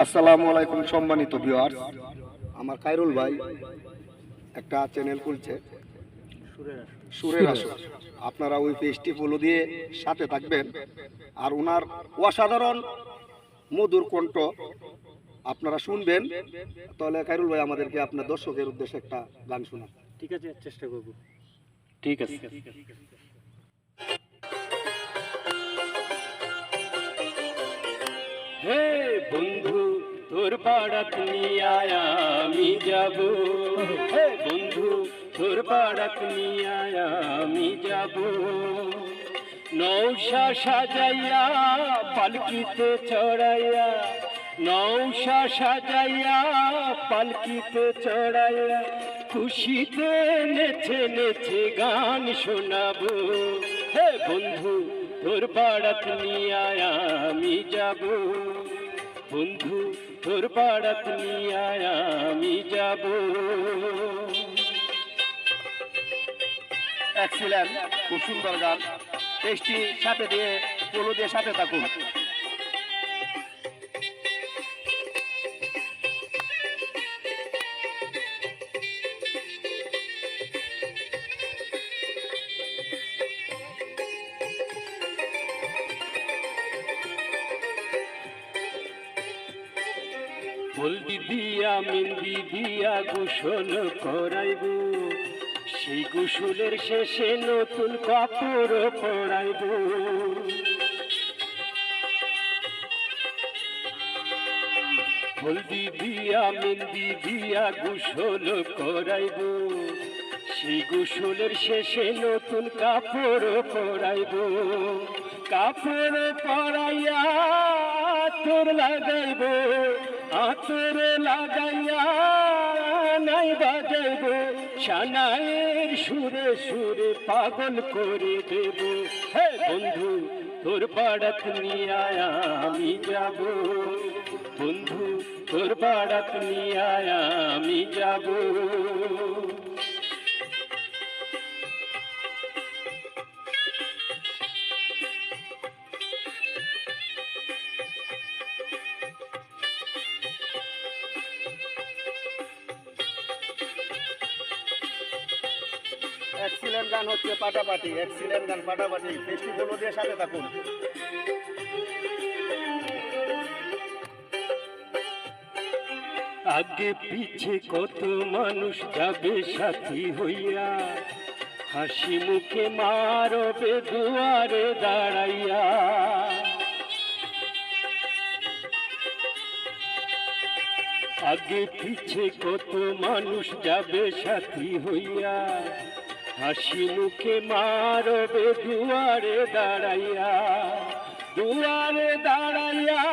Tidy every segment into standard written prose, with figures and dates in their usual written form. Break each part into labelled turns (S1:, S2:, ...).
S1: আসসালামু আলাইকুম সম্মানিত ভিউয়ার্স, আমার কাইরুল ভাই একটা চ্যানেল খুলছে সুরের আসর। আপনারা ওই পেজটি ফলো দিয়ে সাথে থাকবেন। আর ওনার অসাধারণ মধুর কণ্ঠ আপনারা শুনবেন। তাহলে কাইরুল ভাই আমাদেরকে আপনার দর্শকের উদ্দেশ্যে একটা গান শোনান।
S2: ঠিক আছে, চেষ্টা করব।
S1: ঠিক আছে।
S2: হে বন্ধু, তোর পাড়াত নিয়ে আয়া আমি যাব। হে বন্ধু, তোর পাড়াত নিয়ে আয়া আমি যাব। নৌশা সাজাইয়া পালকিতে চড়াইয়া, নৌশা সাজাইয়া পালকিতে চড়াইয়া, খুশিতে নেচে নেচে গান শোনাবো। হে বন্ধু, তোর পাড়াত নিয়ে আয়া আমি যাব। বন্ধু, তোর পাড়াত নিয়ে আয়া আমি যাব।
S1: এক্সিলেন্ট, খুব সুন্দর গান। পেজটি সাথে দিয়ে ফলো দিয়ে সাথে থাকুন।
S2: হলদি দিয়া মেহেন্দি দিয়া গোসল করাইব, সেই গোসলের শেষে নতুন কাপড় পরাইব। হলদি দিয়া মেহেন্দি দিয়া গোসল করাইব, সেই গোসলের শেষে নতুন কাপড় পরাইব। কাপড় পরাইয়া তোর লাগাইব, আতর লাগাইয়া নাই বাজাইব। সানায়ের সুরে সুরে পাগল করে দেব। হে বন্ধু, তোর পাড়াত নিয়ে আয়া আমি যাব। বন্ধু, তোর পাড়াত নিয়ে আয়া আমি যাব।
S1: এক্সিলেন্ট গান হচ্ছে পাটাপাটি, এক্সিলেন্ট গান পাটাপাটি। পেজটি ফলো দিয়ে সাথে থাকুন।
S2: আগে পিছে কত মানুষ যাবে সাথী হইয়া, হাসি মুখে মারবে দুয়ারে দাঁড়াইয়া। আগে পিছে কত মানুষ যাবে সাথী হইয়া, হাসি মুখে মারবে দুয়ারে দাঁড়াইয়া। দুয়ারে দাঁড়াইয়া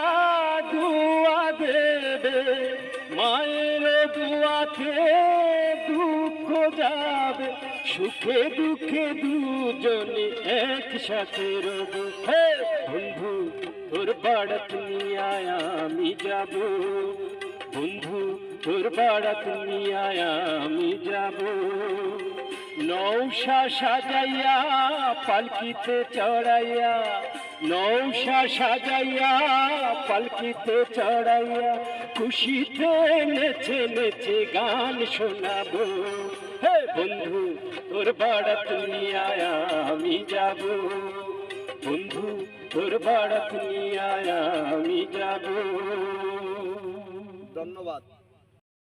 S2: দুয়া দেবে, মায়ের দুয়াতে দুঃখ যাবে। সুখে দুঃখে দুজনে একসাথে রব। হে বন্ধু, তোর পাড়াত নিয়ে আয়া আমি যাব। বন্ধু, তোর পাড়াত নিয়ে আয়া আমি যাব। নৌশা সাজাইয়া পালকিতে চড়াইয়া, নৌশা সাজাইয়া পালকিতে চড়াইয়া, খুশিতে নেচে নেচে গান শোনাবো। হে বন্ধু, তোর পাড়াত নিয়ে আয়া আমি যাব। বন্ধু, তোর পাড়াত নিয়ে আয়া আমি যাব।
S1: ধন্যবাদ।